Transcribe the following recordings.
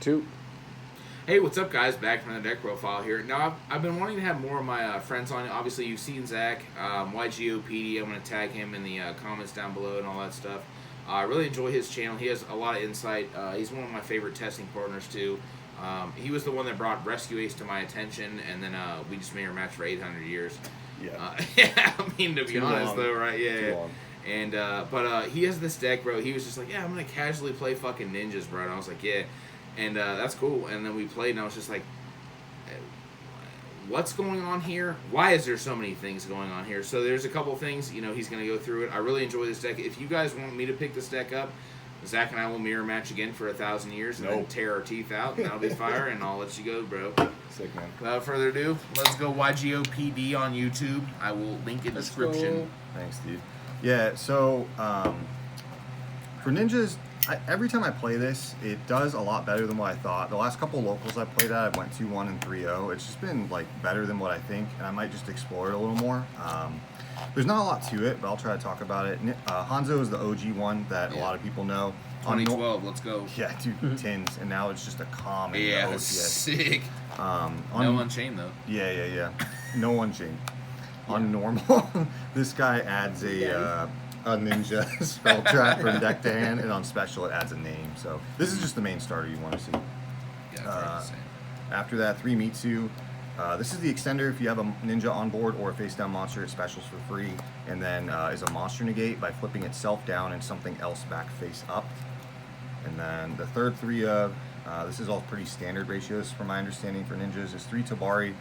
Two. Hey, what's up, guys? Back from the deck profile here. Now, I've been wanting to have more of my friends on. Obviously, you've seen Zach, YGOPD. I'm going to tag him in the comments down below and all that stuff. I really enjoy his channel. He has a lot of insight. He's one of my favorite testing partners, too. He was the one that brought Rescue Ace to my attention, and then we just made our match for 800 years. Yeah. Yeah, I mean, to be Too honest, long. though, right? Yeah. Too long. And, but he has this deck, bro. He was just like, yeah, I'm going to casually play fucking ninjas, bro. And I was like, yeah. And that's cool. And then we played, and I was just like, what's going on here? Why is there so many things going on here? So there's a couple things, you know, he's going to go through it. I really enjoy this deck. If you guys want me to pick this deck up, Zach and I will mirror match again for 1,000 years and then tear our teeth out, and that'll be fire, and I'll let you go, bro. Sick, man. Without further ado, let's go YGOPD on YouTube. I will link in the description. Thanks, dude. Yeah, so for ninjas, every time I play this, it does a lot better than what I thought. The last couple locals I played at, I went 2-1 and 3-0. It's just been like better than what I think, and I might just explore it a little more. There's not a lot to it, but I'll try to talk about it. Hanzo is the OG one that a lot of people know. 2012, let's go. Yeah, dude, tins, and now it's just a common. Yeah, OTS. sick. No Unchained, though. Yeah. No Unchained. On normal, this guy adds a ninja spell trap from deck to hand, and on special it adds a name. So this is just the main starter you want to see. Yeah, After that, 3 Mitsu. This is the extender if you have a ninja on board or a face down monster. It specials for free, and then is a monster negate by flipping itself down and something else back face up. And then the third 3 of this is all pretty standard ratios from my understanding for ninjas. Is 3 Tabari.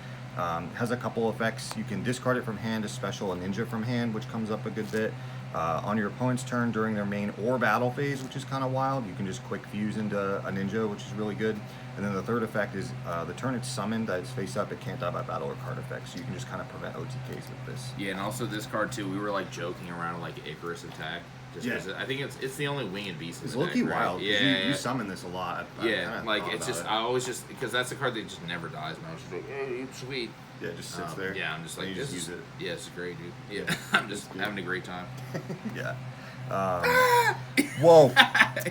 Has a couple effects. You can discard it from hand to special a ninja from hand, which comes up a good bit. On your opponent's turn during their main or battle phase, which is kind of wild, you can just quick fuse into a ninja, which is really good. And then the third effect is the turn it's summoned, that it's face up, it can't die by battle or card effects, so you can just kind of prevent OTKs with this. Yeah, and also this card too, we were like joking around like Icarus attack. Just because I think it's the only winged beast. It's low-key wild. Yeah, you summon this a lot. Yeah, like it's just I always just because that's a card that just never dies, man. It's just like, hey, it's sweet. Yeah, it just sits there. Yeah, I'm just like, you this just use it. Yeah, it's great, dude. Yeah, I'm just having a great time. Yeah. Whoa.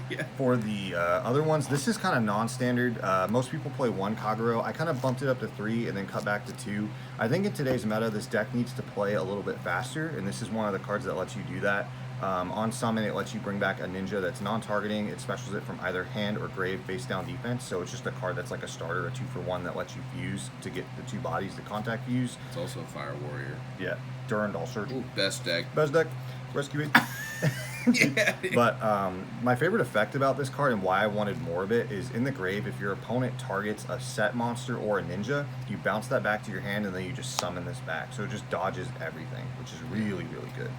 Yeah. For the other ones, this is kind of non-standard. Most people play 1 Kagero. I kind of bumped it up to 3 and then cut back to 2. I think in today's meta, this deck needs to play a little bit faster, and this is one of the cards that lets you do that. On summon, it lets you bring back a ninja that's non-targeting. It specials it from either hand or grave face down defense, so it's just a card that's like a starter, a 2-for-1 that lets you fuse to get the 2 bodies to contact fuse. It's also a Fire Warrior. Yeah, Durandal Surge. Ooh, best deck. Best deck. Rescue it. Yeah. But my favorite effect about this card and why I wanted more of it is in the grave, if your opponent targets a set monster or a ninja, you bounce that back to your hand and then you just summon this back. So it just dodges everything, which is really, really good.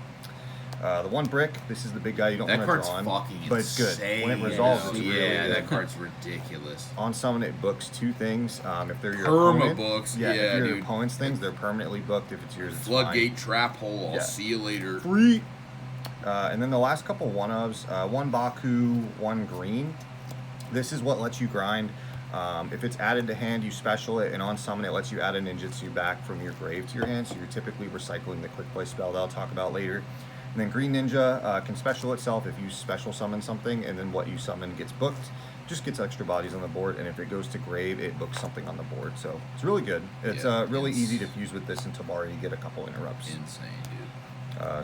The 1 brick, this is the big guy you don't want to draw on. That card's fucking but it's good. When it resolves, it's really good. that card's ridiculous. On summon, it books 2 things. If they're your Perma opponent, books. yeah, Yeah, if your dude. opponent's things, they're permanently booked. If it's yours, it's Floodgate fine. trap hole. I'll Yeah. see you later. Free. And then the last couple 1-ofs, 1 Baku, 1 green. This is what lets you grind. If it's added to hand, you special it, and on summon it lets you add a ninjutsu back from your grave to your hand, so you're typically recycling the quick play spell that I'll talk about later. And then Green Ninja can special itself if you special summon something, and then what you summon gets booked. Just gets extra bodies on the board, and if it goes to grave, it books something on the board. So it's really good. It's really easy to fuse with this, and Tabari you get a couple interrupts. Insane, dude.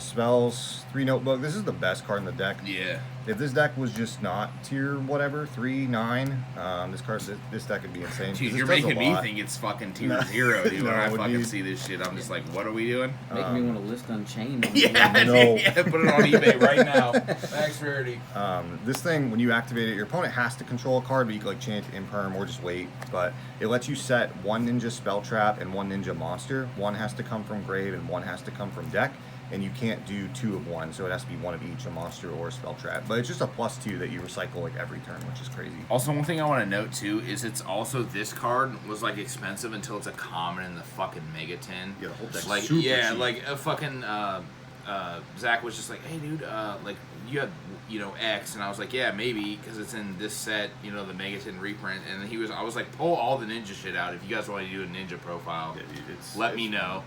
Spells, 3 Notebook. This is the best card in the deck. Yeah. If this deck was just not tier whatever, 3, 9, this deck would be insane. Dude, This you're does a making me lot. think it's fucking tier 0, dude. No, When I it would fucking be- see this shit, I'm just like, what are we doing? Make me want to list Unchained. On Yeah, No. yeah, put it on eBay right now. Max rarity. This thing, when you activate it, your opponent has to control a card, but you can like change it to imperm or just wait. But it lets you set 1 ninja spell trap and 1 ninja monster. 1 has to come from grave and 1 has to come from deck. And you can't do 2 of 1, so it has to be 1 of each, a monster or a spell trap. But it's just a +2 that you recycle like every turn, which is crazy. Also, one thing I want to note too is it's also this card was like expensive until it's a common in the fucking Mega 10. Yeah, the whole deck's like super yeah, cheap. like a fucking Zach was just like, hey dude, like you have X, and I was like, yeah, maybe because it's in this set, the Mega 10 reprint, and I was like, pull all the ninja shit out if you guys want to do a ninja profile. Yeah, dude, Let me know.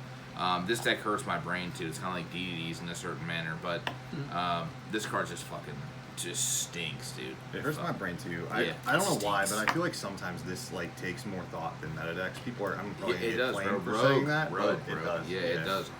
This deck hurts my brain too. It's kind of like DDDs in a certain manner, but this card's just fucking just stinks, dude. It hurts my brain too. Yeah, I don't know it why, stinks. but I feel like sometimes this like takes more thought than Metadex. People are I'm probably Yeah, gonna it get does, flamed bro. for saying that, Rogue, but bro. it does. Yeah, it does,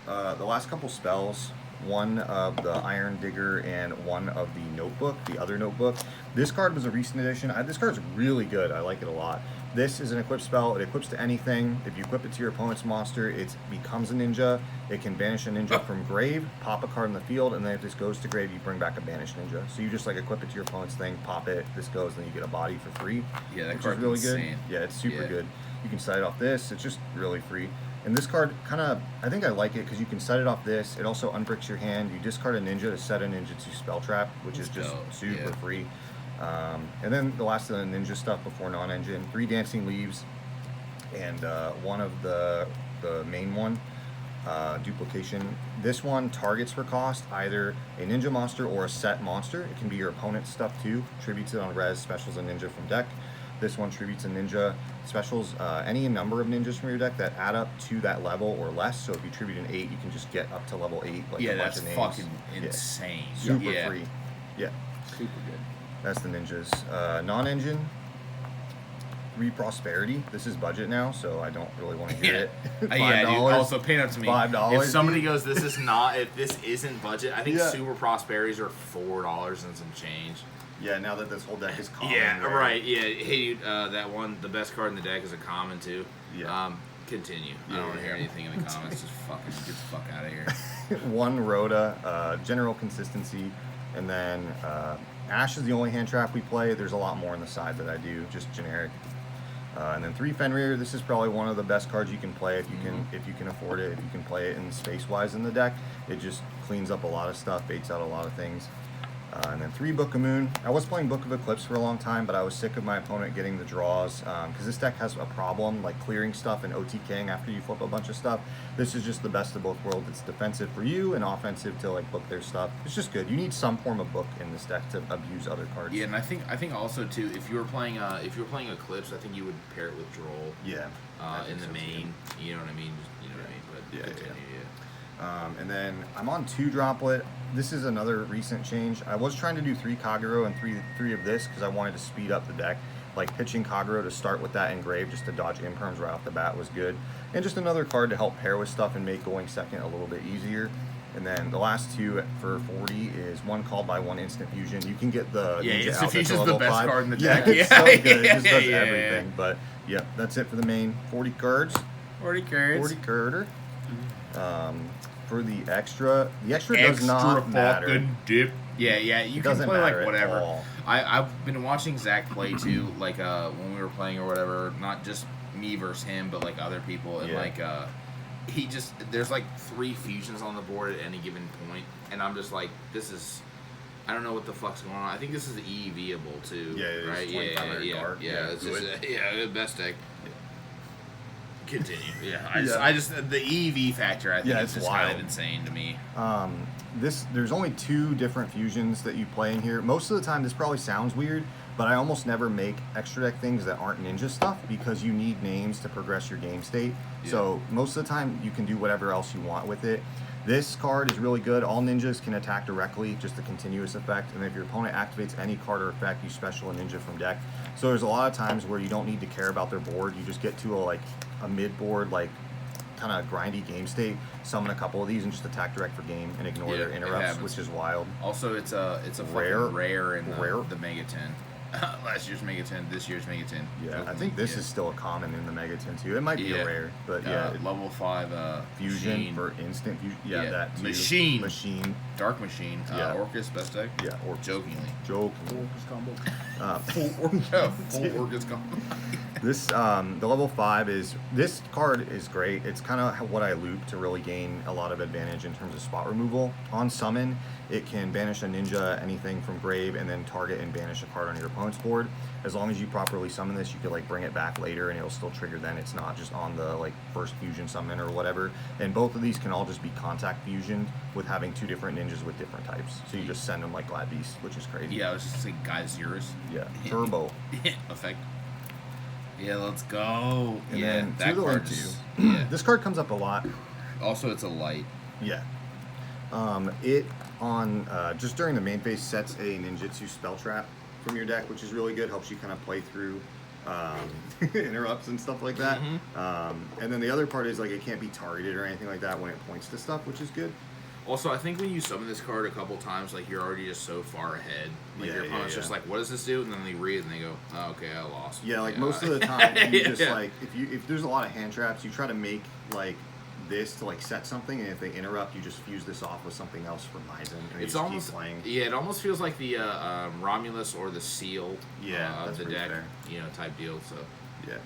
100%. The last couple spells, one of the Iron Digger and one of the Notebook, the other Notebook. This card was a recent addition. This card's really good. I like it a lot. This is an equip spell. It equips to anything. If you equip it to your opponent's monster, it becomes a ninja. It can banish a ninja from grave, pop a card in the field, and then if this goes to grave, you bring back a banished ninja. So you just like equip it to your opponent's thing, pop it, this goes, then you get a body for free. Yeah, that which card's is really insane. good. Yeah, it's super Yeah. good. You can set it off this. It's just really free. And this card kind of, I think I like it because you can set it off this. It also unbricks your hand. You discard a ninja to set a ninja to spell trap, which is just dope, super yeah. free. And then the last of the ninja stuff before non-engine, 3 dancing leaves, and one of the main one, duplication. This one targets for cost either a ninja monster or a set monster. It can be your opponent's stuff too. Tributes it on res, specials a ninja from deck. This one tributes a ninja, specials any number of ninjas from your deck that add up to that level or less. So if you tribute an 8, you can just get up to level 8. Like Yeah, a bunch that's of names. fucking Yeah. insane. Super yeah. free. Yeah, Super good. that's the ninjas. Non-engine, 3 prosperity. This is budget now, so I don't really want to hear it. Yeah, dude. $5. Also, paint up to me. $5, If somebody dude. goes, this is not. If this isn't budget, I think Yeah. super prosperities are $4 and some change. Yeah, now that this whole deck is common. Yeah, right. Yeah, hey, dude, that one, the best card in the deck is a common too. Yeah. Continue. I Yeah, don't want to hear yeah. anything in the comments. Just fucking get the fuck out of here. 1 Rhoda, general consistency, and then Ash is the only hand trap we play. There's a lot more on the side that I do, just generic. And then 3 Fenrir. This is probably one of the best cards you can play if you can afford it. If you can play it in space wise in the deck, it just cleans up a lot of stuff, baits out a lot of things. And then 3 Book of Moon. I was playing Book of Eclipse for a long time, but I was sick of my opponent getting the draws because this deck has a problem like clearing stuff and OTKing after you flip a bunch of stuff. This is just the best of both worlds. It's defensive for you and offensive to like book their stuff. It's just good. You need some form of book in this deck to abuse other cards. Yeah, and I think also too, if you were playing Eclipse, I think you would pair it with Droll. Yeah. I In think the so, too. main, you know what I mean? You know what I mean? But Yeah, continue, yeah. And then I'm on 2 Droplet. This is another recent change. I was trying to do 3 Kagero and three of this because I wanted to speed up the deck. Like pitching Kagero to start with that engraved just to dodge imperms right off the bat was good. And just another card to help pair with stuff and make going second a little bit easier. And then the last 2 for 40 is 1 called by 1 instant fusion. You can get the Yeah, Ninja Instant Outfit to Fusion's the level best 5. card in the Yeah, deck. it's Yeah, so good. It yeah, just does yeah, everything. yeah. But yeah, that's it for the main 40 cards. 40 cards. 40 cards. For the extra does not matter. fucking dip. Yeah, you It can doesn't play like matter at whatever. all. I've been watching Zach play too, like when we were playing or whatever. Not just me versus him, but like other people, and Yeah. like he just there's like 3 fusions on the board at any given point, and I'm just like, this is. I don't know what the fuck's going on. I think this is EV-able too. Yeah, it is. right. 2500 Yeah. guard. Yeah, Yeah, it's good. just best deck. Continue. Yeah, Yeah. I just the EV factor. I think Yeah, is it's just kind of wild. insane to me. There's only 2 different fusions that you play in here. Most of the time, this probably sounds weird, but I almost never make extra deck things that aren't ninja stuff because you need names to progress your game state. Yeah. So most of the time, you can do whatever else you want with it. This card is really good. All ninjas can attack directly, just a continuous effect. And if your opponent activates any card or effect, you special a ninja from deck. So there's a lot of times where you don't need to care about their board. You just get to a mid-board, like kind of grindy game state, summon a couple of these and just attack direct for game and ignore Yeah, their it interrupts, happens. which is wild. Also, it's a Rare. fucking rare in Rare. the Mega 10. Last year's Mega 10, this year's Mega 10. Yeah, I think this Yeah. is still a common in the Mega 10 too. It might be Yeah. a rare, but yeah, level 5 fusion Machine, for instant fusion. Yeah, Yeah. that too. Machine. Machine. Dark Machine, Yeah. Orcus best deck. Yeah, or Jokingly. joke. combo. Full Orcus combo. This the level 5 is this card is great. It's kind of what I loop to really gain a lot of advantage in terms of spot removal. On summon, it can banish a ninja, anything from grave, and then target and banish a card on your opponent's board. As long as you properly summon this, you could like bring it back later and it'll still trigger then. It's not just on the like first fusion summon or whatever. And both of these can all just be contact fusion with having 2 different ninjas with different types. So you just send them like Glad Beast, which is crazy. Yeah, I was just saying, guys, yours. Yeah. Turbo. Effect. Yeah, let's go. And yeah, then that to the card link is. too. Yeah. This card comes up a lot. Also, it's a light. Yeah. It on just during the main phase sets a ninjutsu spell trap from your deck, which is really good. Helps you kind of play through interrupts and stuff like that. And then the other part is like it can't be targeted or anything like that when it points to stuff, which is good. Also, I think when you summon this card a couple times, like you're already just so far ahead. Like Yeah, your yeah, opponent's yeah. just like, "What does this do?" And then they read it and they go, "Oh, okay, I lost." Yeah, like most of the time, you just Yeah. like if there's a lot of hand traps, you try to make like this to like set something, and if they interrupt, you just fuse this off with something else for Myzen, and you It's just almost keep playing. yeah, it almost feels like the Romulus or the Seal Yeah, of that's the pretty deck, fair. type deal. So Yeah.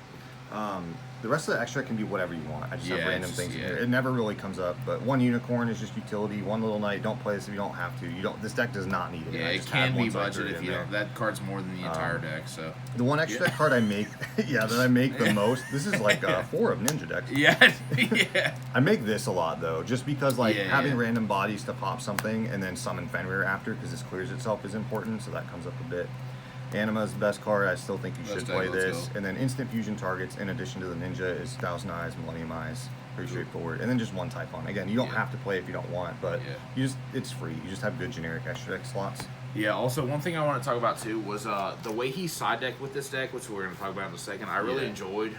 The rest of the extra can be whatever you want. I just Yeah, have random it's things just- in here. yeah. It never really comes up, but one unicorn is just utility. One little knight. Don't play this if you don't have to. You don't. This deck does not need it. yeah, I it just had can be one, so I budget threw it if in you there. don't. That card's more than the entire deck. So The one extra Yeah. card I make, yeah, that I make the most. This is like 4 of ninja decks. yeah, yeah. I make this a lot though, just because like Yeah, having yeah. random bodies to pop something and then summon Fenrir after because this clears itself is important, so that comes up a bit. Anima is the best card. I still think you Best should deck, play let's this. go. And then instant fusion targets in addition to the ninja is Thousand Eyes, Millennium Eyes. Pretty straightforward. And then just one Typhon. Again, you don't Yeah. have to play if you don't want, but Yeah. it's free. You just have good generic extra deck slots. Yeah, also, one thing I want to talk about too was the way he side decked with this deck, which we're going to talk about in a second. I really Yeah. enjoyed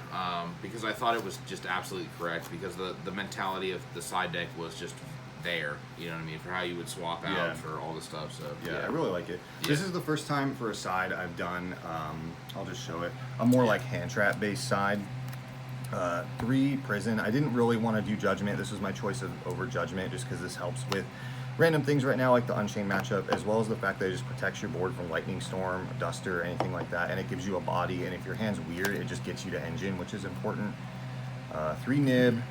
because I thought it was just absolutely correct because the mentality of the side deck was just there, you know what I mean, for how you would swap out Yeah. for all the stuff. So Yeah, I really like it. Yeah. This is the first time for a side I've done, I'll just show it, a more like hand trap based side. 3 prison. I didn't really want to do judgment. This was my choice over judgment just because this helps with random things right now like the Unchained matchup, as well as the fact that it just protects your board from Lightning Storm, Duster, anything like that, and it gives you a body, and if your hand's weird, it just gets you to Engine, which is important. 3 Nib.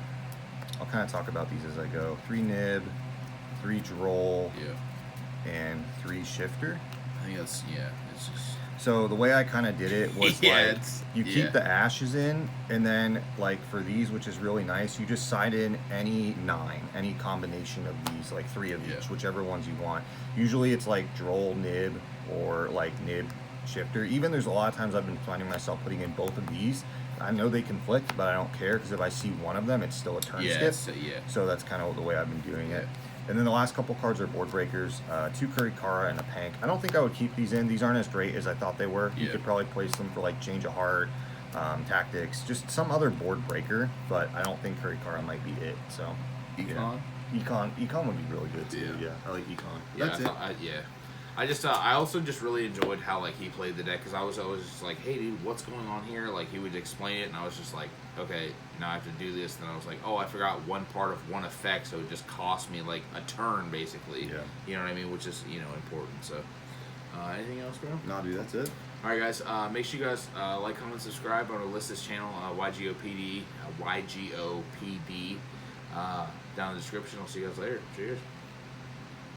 I'll kind of talk about these as I go. 3 Nib, 3 Droll, yeah, and 3 Shifter. I think it's just So the way I kind of did it was Yeah, like it's- you yeah. keep the ashes in, and then like for these, which is really nice, you just side in any 9, any combination of these, like 3 of Yeah. each, whichever ones you want. Usually it's like Droll Nib or like Nib Shifter. Even there's a lot of times I've been finding myself putting in both of these. I know they conflict, but I don't care because if I see one of them, it's still a turn skip. it's- yeah. So that's kind of the way I've been doing it. And then the last couple cards are board breakers, 2 Kurikara and a Pank. I don't think I would keep these in. These aren't as great as I thought they were. You Yeah. could probably place them for like Change of Heart, Tactics, just some other board breaker, but I don't think Kurikara might be it. So Econ? yeah. Econ would be really good too. Yeah. Yeah, I like Econ. Yeah, That's it. I just I also just really enjoyed how like he played the deck because I was always just like, hey dude, what's going on here? Like he would explain it and I was just like, okay, now I have to do this. And then I was like, oh, I forgot one part of one effect, so it just cost me like a turn basically. Yeah. You know what I mean? Which is important. So anything else, bro? No, dude, that's it. All right, guys. Make sure you guys like, comment, subscribe. I'm gonna list this channel, YGOPD, YGOPD, down in the description. I'll see you guys later. Cheers.